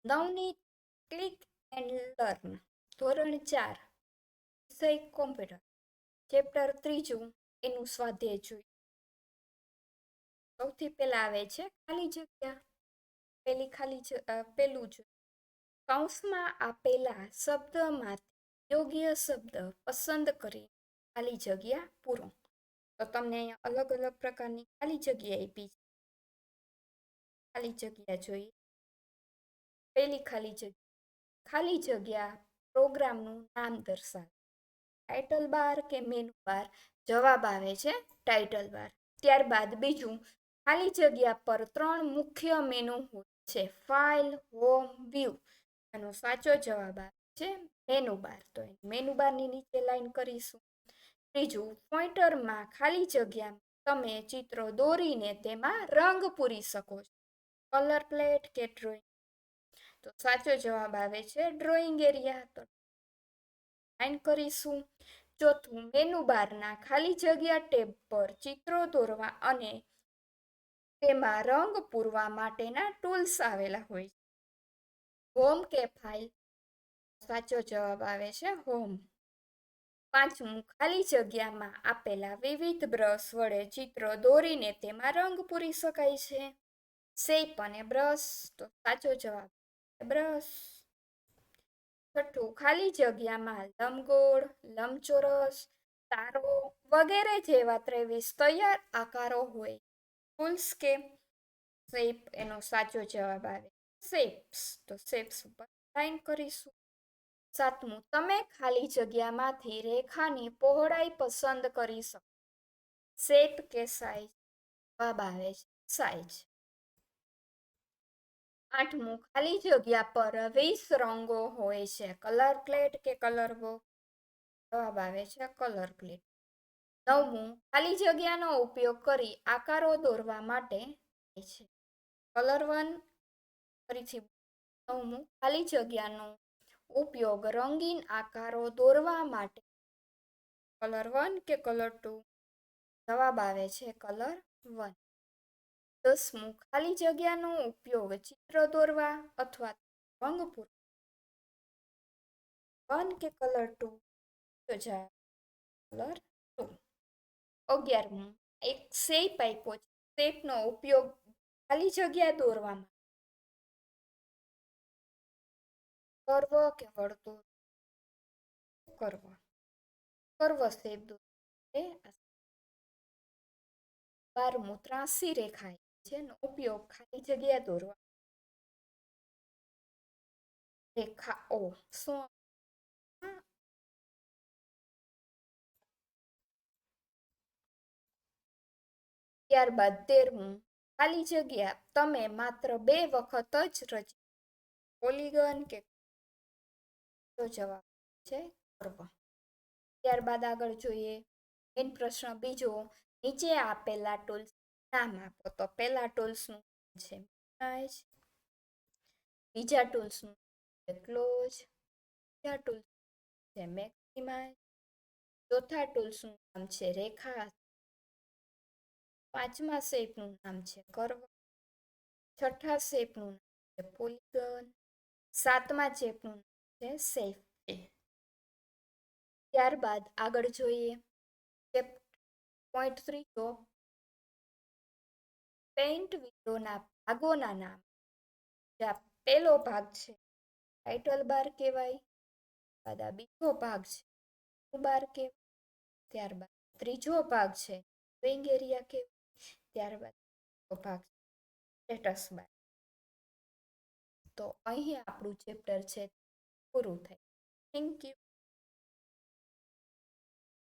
Navneet click and learn ધોરણ 4 વિષય computer chapter 3 એનું સ્વાધ્યાય જોઈએ. સૌથી પહેલા આવે છે ખાલી જગ્યા. પેલું જોઈએ. કૌંસમાં આપેલા શબ્દમાંથી યોગ્ય શબ્દ પસંદ કરી ખાલી જગ્યા પૂરો. તો તમને અહીંયા અલગ અલગ પ્રકારની ખાલી જગ્યા આપી છે. ખાલી જગ્યા જોઈએ. પહેલી ખાલી જગ્યા પ્રોગ્રામનું નામ દર્શાવે. ટાઇટલ બાર કે મેનુ બાર? જવાબ આવે છે ટાઇટલ બાર. ત્યારબાદ બીજું, ખાલી જગ્યા પર 3 મુખ્ય મેનુ હોય છે: ફાઇલ, હોમ, વ્યૂ. એનો સાચો જવાબ આવે છે મેનુ બાર. તો મેનુ બારની નીચે લાઈન કરીશું. ત્રીજું, પોઇન્ટરમાં ખાલી જગ્યા તમે ચિત્રો દોરીને તેમાં રંગ પૂરી શકો છો. કલર પ્લેટ કે ડ્રોઈંગ? તો સાચો જવાબ આવે છે ડ્રોઈંગ એરિયા. તો લાઈન કરીશું. ચોથું, મેનુ બારના ખાલી જગ્યા ટેબ પર ચિત્રો દોરવા અને તેમાં રંગ પૂરવા માટેના ટૂલ્સ આવેલા હોય છે. હોમ કે ફાઇલ? સાચો જવાબ આવે છે હોમ. પાંચમું, ખાલી જગ્યામાં આપેલા વિવિધ બ્રશ વડે ચિત્રો દોરીને તેમાં રંગ પૂરી શકાય છે. શેપ અને બ્રશ? તો સાચો જવાબ બ્રશ. છઠ્ઠું, ખાલી જગ્યામાં લંબગોળ, લંબચોરસ, તારો વગેરે જેવા 23 તૈયાર આકારો હોય. ટૂલ્સ કે શેપ? એનો સાચો જવાબ આવે શેપ્સ. તો શેપ્સ ઉપર લાઈન કરીશું. સાતમું, તમે ખાલી જગ્યામાંથી રેખાની પહોળાઈ પસંદ કરી શકો. શેપ કે સાઈઝ? જવાબ આવે છે સાઈઝ. આઠમું, ખાલી જગ્યા પર 20 રંગો હોય છે. કલર પ્લેટ કે કલર બોક્સ? જવાબ આવે છે કલર પ્લેટ. નવમું, ખાલી જગ્યાનો ઉપયોગ કરી આકારો દોરવા માટે છે. કલર 1. ફરીથી નવમું, ખાલી જગ્યાનો ઉપયોગ રંગીન આકારો દોરવા માટે કલર 1 કે કલર 2? જવાબ આવે છે કલર 1. 10મું, ખાલી જગ્યાનો ઉપયોગ ચિત્ર દોરવા અથવા રંગ પૂરવા 1 કે કલર 2? તો જવાબ કલર 2. 11મું, એક શેપ આપ્યો છે. શેપનો ઉપયોગ ખાલી જગ્યા દોરવામાં કર્વ કે વર્તુળ? કર્વ શેપ દોરવા. 12મું, ત્રાંસી રેખા છે એનો ઉપયોગ ખાલી જગ્યા દોરવા રેખાઓ શું? ત્યારબાદ 13મું, ખાલી જગ્યા તમે માત્ર 2 વખત જ રચી. પોલીગન કે? તો જવાબ છે કર્વ. ત્યારબાદ આગળ જોઈએ. મેન પ્રશ્ન બીજો, નીચે આપેલા ટૂલ્સ નામ આપો. તો પહેલા ટૂલ્સનું છે મિનિમાઇઝ, બીજા ટૂલ્સનું છે ક્લોઝ, ત્રીજા ટૂલ્સ છે મેક્સિમાઇઝ, ચોથા ટૂલ્સનું નામ છે રેખા, પાંચમા શેપનું નામ છે કર્વ, છઠ્ઠા શેપનું નામ છે પોલીગન, સાતમા શેપનું નામ છે શેપ. ત્યારબાદ આગળ જોઈએ પોઈન્ટ 3 પેઇન્ટ વિન્ડોના ભાગોના નામ. જ્યાં પહેલો ભાગ છે ટાઇટલ બાર કહેવાય, ત્યારબાદ આ બીજો ભાગ છે બાર કહેવાય, ત્યારબાદ ત્રીજો ભાગ છે ડ્રોઈંગ એરિયા કહેવાય, ત્યારબાદ ભાગ સ્ટેટસ બાર. તો અહીં આપણું ચેપ્ટર છે પૂરું થાય. Thank you.